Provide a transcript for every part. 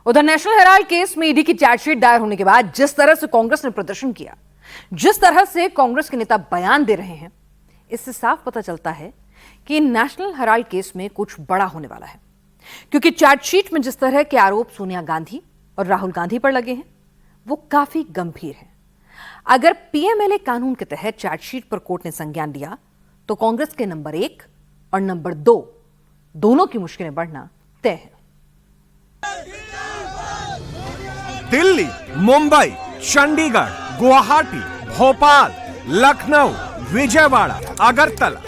उधर national Herald case में ED की चार्जशीट दायर होने के बाद जिस तरह से कांग्रेस ने प्रदर्शन किया, जिस तरह से कांग्रेस के नेता बयान दे रहे हैं, इससे साफ पता चलता है कि नेशनल हेराल्ड केस में कुछ बड़ा होने वाला है। क्योंकि चार्जशीट में जिस तरह के आरोप सोनिया गांधी और राहुल गांधी पर लगे हैं, वो काफी गंभीर हैं। अगर पीएमएलए कानून के तहत चार्जशीट पर कोर्ट ने संज्ञान लिया तो कांग्रेस के नंबर 1 और नंबर 2 दोनों की मुश्किलें बढ़ना तय है। दिल्ली, मुंबई, चंडीगढ़, गुवाहाटी, भोपाल, लखनऊ, विजयवाड़ा, अगरतला,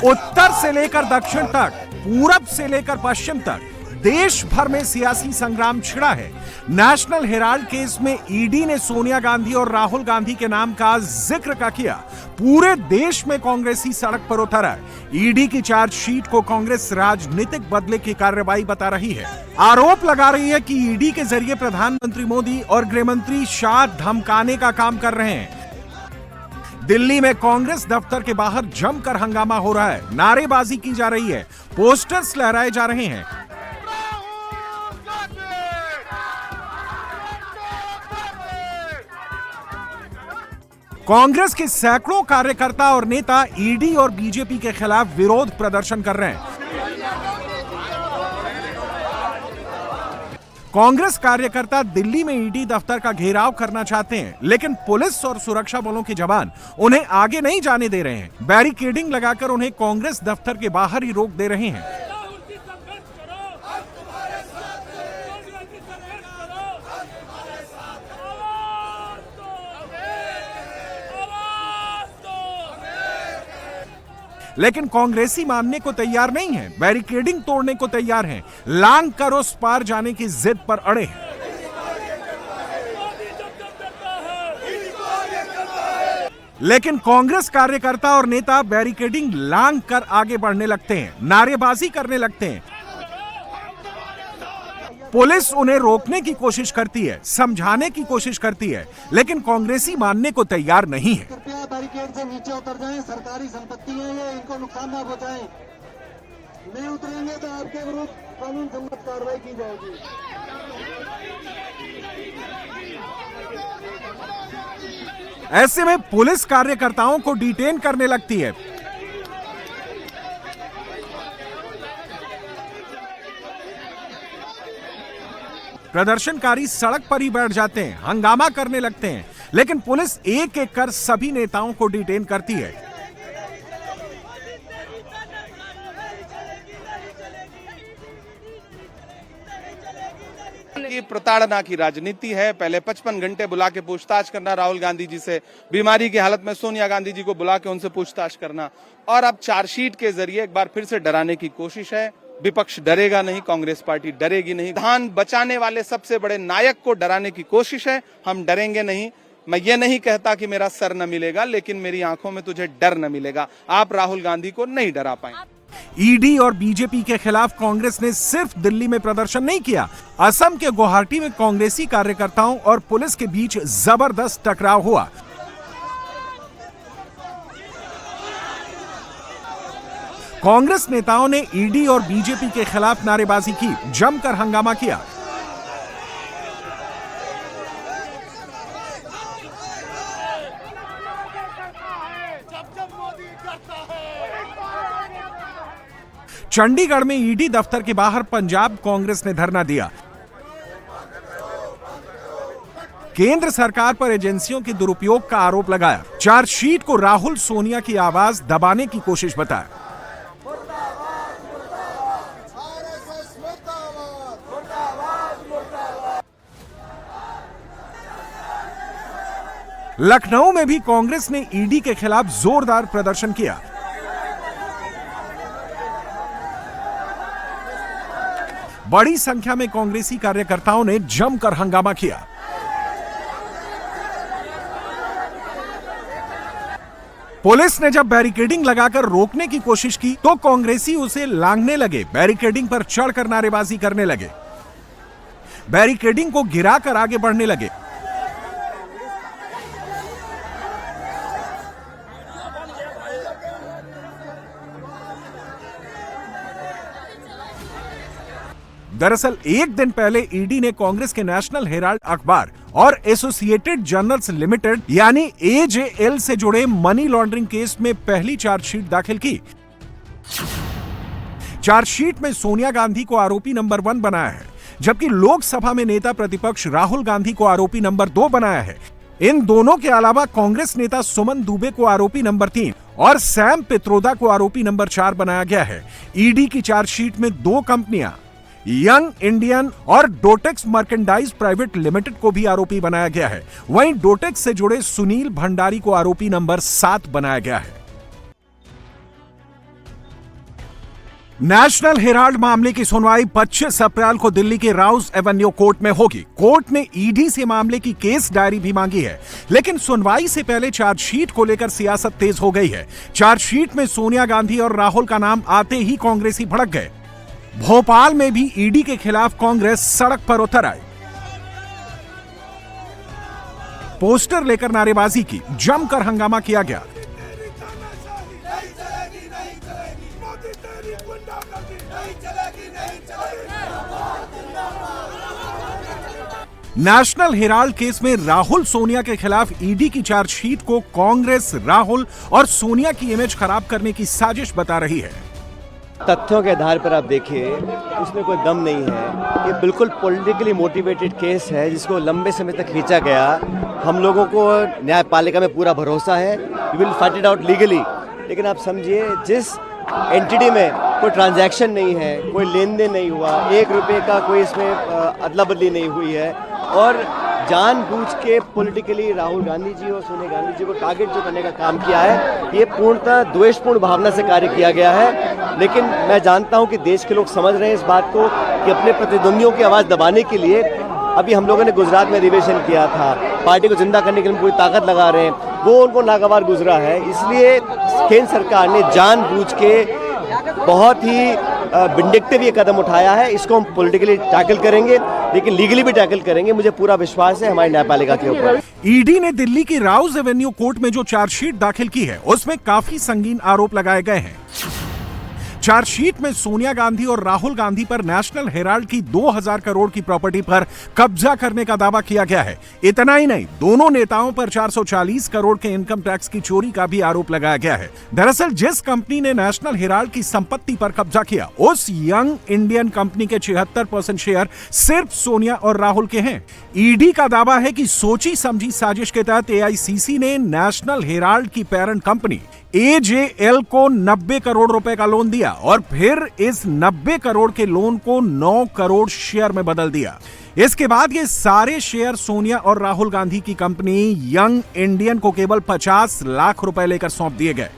उत्तर से लेकर दक्षिण तक, पूरब से लेकर पश्चिम तक देश भर में सियासी संग्राम छिड़ा है। नेशनल हेराल्ड केस में ईडी ने सोनिया गांधी और राहुल गांधी के नाम का जिक्र का किया। पूरे देश में कांग्रेसी सड़क पर उतर है। ईडी की चार्जशीट को कांग्रेस राजनीतिक बदले की कार्रवाई बता रही है। आरोप लगा रही है कि ईडी के जरिए प्रधानमंत्री मोदी और गृह मंत्री शाह धमकाने का काम कर रहे हैं। दिल्ली में कांग्रेस दफ्तर के बाहर जमकर हंगामा हो रहा है, नारेबाजी की जा रही है, पोस्टर्स लहराए जा रहे हैं। कांग्रेस के सैकड़ों कार्यकर्ता और नेता ईडी और बीजेपी के खिलाफ विरोध प्रदर्शन कर रहे हैं। कांग्रेस कार्यकर्ता दिल्ली में ईडी दफ्तर का घेराव करना चाहते हैं, लेकिन पुलिस और सुरक्षा बलों के जवान उन्हें आगे नहीं जाने दे रहे हैं। बैरिकेडिंग लगाकर उन्हें कांग्रेस दफ्तर के बाहर ही रोक दे रहे हैं। लेकिन कांग्रेसी मानने को तैयार नहीं है, बैरिकेडिंग तोड़ने को तैयार हैं, लांग कर उस पार जाने की जिद पर अड़े हैं। लेकिन कांग्रेस कार्यकर्ता और नेता बैरिकेडिंग लांग कर आगे बढ़ने लगते हैं, नारेबाजी करने लगते हैं। पुलिस उन्हें रोकने की कोशिश करती है, समझाने की कोशिश करती है, लेकिन कांग्रेसी मानने को तैयार नहीं है। कृपया बैरिकेड से नीचे उतर जाएं, सरकारी संपत्ति है ये, इनको नुकसान ना पहुंचाएं। नहीं उतरेंगे तो आपके विरुद्ध कानून सम्मत कार्रवाई की जाएगी। ऐसे में पुलिस कार्यकर्ताओं को डिटेन करने लगती है। प्रदर्शनकारी सड़क पर ही बैठ जाते हैं, हंगामा करने लगते हैं, लेकिन पुलिस एक एक कर सभी नेताओं को डिटेन करती है। की प्रताड़ना की राजनीति है। पहले 55 घंटे बुला के पूछताछ करना राहुल गांधी जी से, बीमारी की हालत में सोनिया गांधी जी को बुला के उनसे पूछताछ करना, और अब चार्जशीट के जरिए एक बार फिर से डराने की कोशिश है। विपक्ष डरेगा नहीं, कांग्रेस पार्टी डरेगी नहीं। धान बचाने वाले सबसे बड़े नायक को डराने की कोशिश है। हम डरेंगे नहीं। मैं ये नहीं कहता कि मेरा सर न मिलेगा, लेकिन मेरी आंखों में तुझे डर न मिलेगा। आप राहुल गांधी को नहीं डरा पाएंगे। ईडी और बीजेपी के खिलाफ कांग्रेस ने सिर्फ दिल्ली में प्रदर्शन नहीं किया, असम के गुवाहाटी में कांग्रेसी कार्यकर्ताओं और पुलिस के बीच जबरदस्त टकराव हुआ। कांग्रेस नेताओं ने ईडी और बीजेपी के खिलाफ नारेबाजी की, जमकर हंगामा किया। चंडीगढ़ में ईडी दफ्तर के बाहर पंजाब कांग्रेस ने धरना दिया। केंद्र सरकार पर एजेंसियों के दुरुपयोग का आरोप लगाया। चार्जशीट को राहुल सोनिया की आवाज दबाने की कोशिश बताया। लखनऊ में भी कांग्रेस ने ईडी के खिलाफ जोरदार प्रदर्शन किया। बड़ी संख्या में कांग्रेसी कार्यकर्ताओं ने जमकर हंगामा किया। पुलिस ने जब बैरिकेडिंग लगाकर रोकने की कोशिश की तो कांग्रेसी उसे लांघने लगे, बैरिकेडिंग पर चढ़कर नारेबाजी करने लगे, बैरिकेडिंग को गिराकर आगे बढ़ने लगे। दरअसल एक दिन पहले ईडी ने कांग्रेस के नेशनल हेराल्ड अखबार और एसोसिएटेड जर्नल्स लिमिटेड यानी एजेएल से जुड़े मनी लॉन्ड्रिंग केस में पहली चार्जशीट दाखिल की। चार्जशीट में सोनिया गांधी को आरोपी नंबर 1 बनाया है, जबकि लोकसभा में नेता प्रतिपक्ष राहुल गांधी को आरोपी नंबर 2 बनाया है। इन दोनों के अलावा कांग्रेस नेता सुमन दुबे को आरोपी नंबर 3 और सैम पित्रोदा को आरोपी नंबर 4 बनाया गया है। ईडी की चार्जशीट में 2 कंपनियां यंग इंडियन और डोटेक्स मर्केंडाइज प्राइवेट लिमिटेड को भी आरोपी बनाया गया है। वहीं डोटेक्स से जुड़े सुनील भंडारी को आरोपी नंबर 7 बनाया गया है। नेशनल हेराल्ड मामले की सुनवाई 25 अप्रैल को दिल्ली के राउज एवेन्यू कोर्ट में होगी। कोर्ट ने ईडी से मामले की केस डायरी भी मांगी है, लेकिन सुनवाई से पहले चार्जशीट को लेकर सियासत तेज हो गई है। चार्जशीट में सोनिया गांधी और राहुल का नाम आते ही कांग्रेसी भड़क गए। भोपाल में भी ईडी के खिलाफ कांग्रेस सड़क पर उतर आई, पोस्टर लेकर नारेबाजी की, जमकर हंगामा किया गया। नेशनल हेराल्ड केस में राहुल सोनिया के खिलाफ ईडी की चार्जशीट को कांग्रेस राहुल और सोनिया की इमेज खराब करने की साजिश बता रही है। तथ्यों के आधार पर आप देखिए, उसमें कोई दम नहीं है। ये बिल्कुल पॉलिटिकली मोटिवेटेड केस है जिसको लंबे समय तक खींचा गया। हम लोगों को न्यायपालिका में पूरा भरोसा है, we will fight it out legally. लेकिन आप समझिए, जिस एंटिटी में कोई ट्रांजैक्शन नहीं है, कोई लेन देन नहीं हुआ, 1 रुपये का कोई इसमें अदला बदली नहीं हुई है, और जानबूझ के पॉलिटिकली राहुल गांधी जी और सोनिया गांधी जी को टारगेट जो करने का काम किया है, ये पूर्णतः द्वेषपूर्ण भावना से कार्य किया गया है। लेकिन मैं जानता हूं कि देश के लोग समझ रहे हैं इस बात को कि अपने प्रतिद्वंदियों की आवाज़ दबाने के लिए अभी हम लोगों ने गुजरात में अधिवेशन किया था, पार्टी को जिंदा करने के लिए पूरी ताकत लगा रहे हैं, वो उनको नागवार गुजरा है। इसलिए केंद्र सरकार ने जानबूझ के बहुत ही विंडिक्टिव ये कदम उठाया है। इसको हम पॉलिटिकली टैकल करेंगे, लेकिन लीगली भी टैकल करेंगे। मुझे पूरा विश्वास है हमारी न्यायपालिका के ऊपर। ईडी ने दिल्ली की राउज एवेन्यू कोर्ट में जो चार्जशीट दाखिल की है, उसमें काफी संगीन आरोप लगाए गए हैं। चार्जशीट में सोनिया गांधी और राहुल गांधी पर नेशनल हेराल्ड की 2000 करोड़ की प्रॉपर्टी पर कब्जा करने का दावा किया गया है। इतना ही नहीं, दोनों नेताओं पर 440 करोड़ के इनकम टैक्स की चोरी का भी आरोप लगाया गया है। दरअसल जिस कंपनी ने नेशनल हेराल्ड की संपत्ति पर कब्जा किया, उस यंग इंडियन कंपनी के 76% शेयर सिर्फ सोनिया और राहुल के हैं। ईडी का दावा है कि सोची समझी साजिश के तहत एआईसीसी ने नेशनल हेराल्ड की पेरेंट कंपनी एजेएल को 90 करोड़ रुपए का लोन दिया और फिर इस 90 करोड़ के लोन को 9 करोड़ शेयर में बदल दिया। इसके बाद ये सारे शेयर सोनिया और राहुल गांधी की कंपनी यंग इंडियन को केवल 50 लाख रुपए लेकर सौंप दिए गए।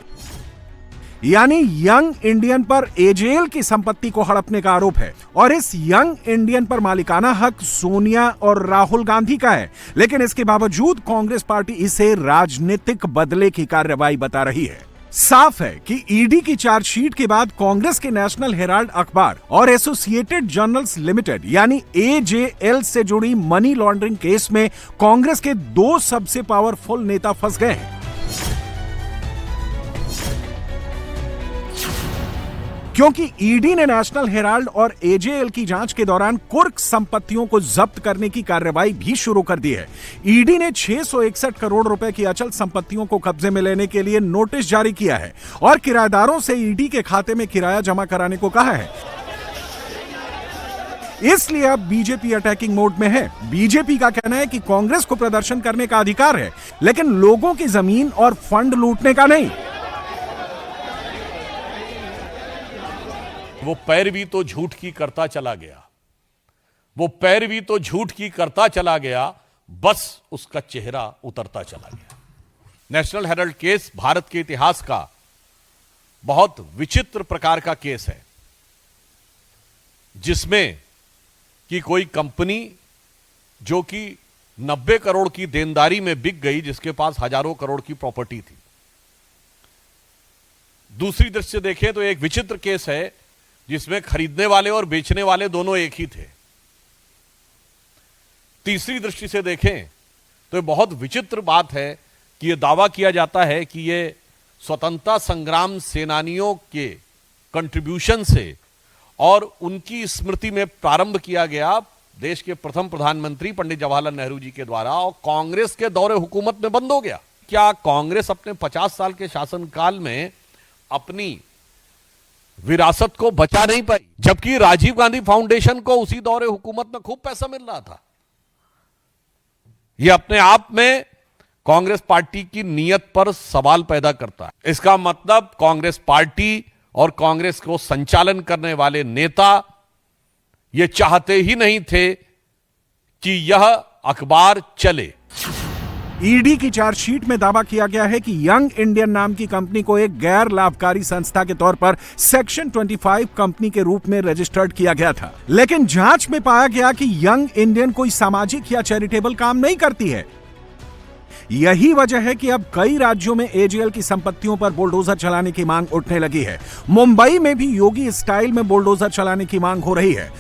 यानी यंग इंडियन पर एजेएल की संपत्ति को हड़पने का आरोप है और इस यंग इंडियन पर मालिकाना हक सोनिया और राहुल गांधी का है। लेकिन इसके बावजूद कांग्रेस पार्टी इसे राजनीतिक बदले की कार्रवाई बता रही है। साफ है कि ईडी की चार्जशीट के बाद कांग्रेस के नेशनल हेराल्ड अखबार और एसोसिएटेड जर्नल्स लिमिटेड यानी एजेएल से जुड़ी मनी लॉन्ड्रिंग केस में कांग्रेस के 2 सबसे पावरफुल नेता फंस गए हैं। क्योंकि ईडी ने नेशनल हेराल्ड और एजेएल की जांच के दौरान कुर्क संपत्तियों को जब्त करने की कार्रवाई भी शुरू कर दी है। ईडी ने 661 करोड़ रुपए की अचल संपत्तियों को कब्जे में लेने के लिए नोटिस जारी किया है और किराएदारों से ईडी के खाते में किराया जमा कराने को कहा है। इसलिए अब बीजेपी अटैकिंग मोड में है। बीजेपी का कहना है कि कांग्रेस को प्रदर्शन करने का अधिकार है, लेकिन लोगों की जमीन और फंड लूटने का नहीं। वो पैरवी तो झूठ की करता चला गया, वो पैरवी तो झूठ की करता चला गया, बस उसका चेहरा उतरता चला गया। नेशनल हेराल्ड केस भारत के इतिहास का बहुत विचित्र प्रकार का केस है, जिसमें कि कोई कंपनी जो कि 90 करोड़ की देनदारी में बिक गई, जिसके पास हजारों करोड़ की प्रॉपर्टी थी। दूसरी दृष्टि से देखें तो एक विचित्र केस है जिसमें खरीदने वाले और बेचने वाले दोनों एक ही थे। तीसरी दृष्टि से देखें तो बहुत विचित्र बात है कि यह दावा किया जाता है कि यह स्वतंत्रता संग्राम सेनानियों के कंट्रीब्यूशन से और उनकी स्मृति में प्रारंभ किया गया देश के प्रथम प्रधानमंत्री पंडित जवाहरलाल नेहरू जी के द्वारा, और कांग्रेस के दौरे हुकूमत में बंद हो गया। क्या कांग्रेस अपने 50 साल के शासनकाल में अपनी विरासत को बचा नहीं पाई, जबकि राजीव गांधी फाउंडेशन को उसी दौरे हुकूमत में खूब पैसा मिल रहा था? यह अपने आप में कांग्रेस पार्टी की नीयत पर सवाल पैदा करता है। इसका मतलब कांग्रेस पार्टी और कांग्रेस को संचालन करने वाले नेता ये चाहते ही नहीं थे कि यह अखबार चले। ईडी की चार्जशीट में दावा किया गया है कि यंग इंडियन नाम की कंपनी को एक गैर लाभकारी संस्था के तौर पर सेक्शन 25 कंपनी के रूप में रजिस्टर्ड किया गया था, लेकिन जांच में पाया गया कि यंग इंडियन कोई सामाजिक या चैरिटेबल काम नहीं करती है। यही वजह है कि अब कई राज्यों में एजेएल की संपत्तियों पर बुलडोजर चलाने की मांग उठने लगी है। मुंबई में भी योगी स्टाइल में बुलडोजर चलाने की मांग हो रही है।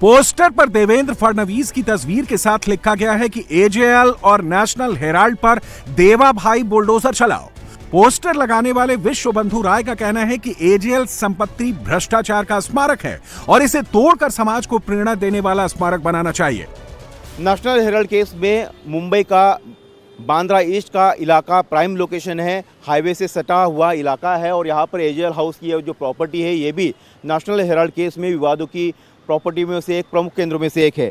पोस्टर पर देवेंद्र फडणवीस की तस्वीर के साथ लिखा गया है कि एजेएल और नेशनल हेराल्ड पर देवा भाई बुलडोजर चलाओ। पोस्टर लगाने वाले विश्व बंधु राय का कहना है कि एजेएल संपत्ति भ्रष्टाचार का स्मारक है और इसे तोड़कर समाज को प्रेरणा देने वाला स्मारक बनाना चाहिए। नेशनल हेराल्ड केस में मुंबई का बांद्रा ईस्ट का इलाका प्राइम लोकेशन है, हाईवे से सटा हुआ इलाका है और यहाँ पर एजेएल हाउस की जो प्रॉपर्टी है ये भी नेशनल हेराल्ड केस में विवादों की प्रॉपर्टी में से एक प्रमुख केंद्रों में से एक है।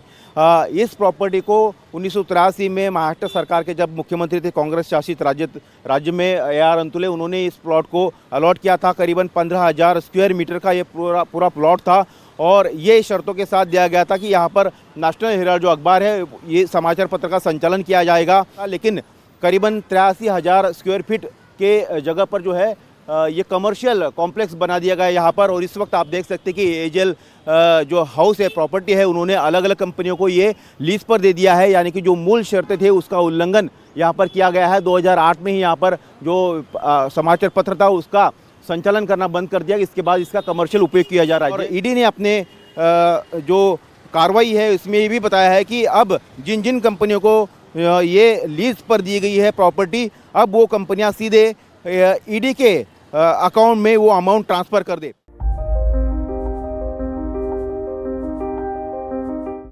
इस प्रॉपर्टी को 1983 में महाराष्ट्र सरकार के जब मुख्यमंत्री थे कांग्रेस शासित राज्य में AR अंतुले, उन्होंने इस प्लॉट को अलॉट किया था। करीबन 15,000 स्क्वायर मीटर का ये पूरा प्लॉट था और ये शर्तों के साथ दिया गया था कि यहाँ पर नेशनल हेराल्ड जो अखबार है ये समाचार पत्र का संचालन किया जाएगा। लेकिन करीबन 83,000 स्क्वायर फीट के जगह पर जो है ये कमर्शियल कॉम्प्लेक्स बना दिया गया यहाँ पर। और इस वक्त आप देख सकते हैं कि एजेएल जो हाउस है प्रॉपर्टी है उन्होंने अलग अलग कंपनियों को ये लीज पर दे दिया है, यानी कि जो मूल शर्तें थे उसका उल्लंघन यहाँ पर किया गया है। 2008 में ही यहाँ पर जो समाचार पत्र था उसका संचालन करना बंद कर दिया। इसके बाद इसका कमर्शियल उपयोग किया जा रहा है। और ईडी ने अपने जो कार्रवाई है इसमें ये भी बताया है कि अब जिन जिन कंपनियों को ये लीज पर दी गई है प्रॉपर्टी, अब वो कंपनियां सीधे ईडी के अकाउंट में वो अमाउंट ट्रांसफ़र कर दे।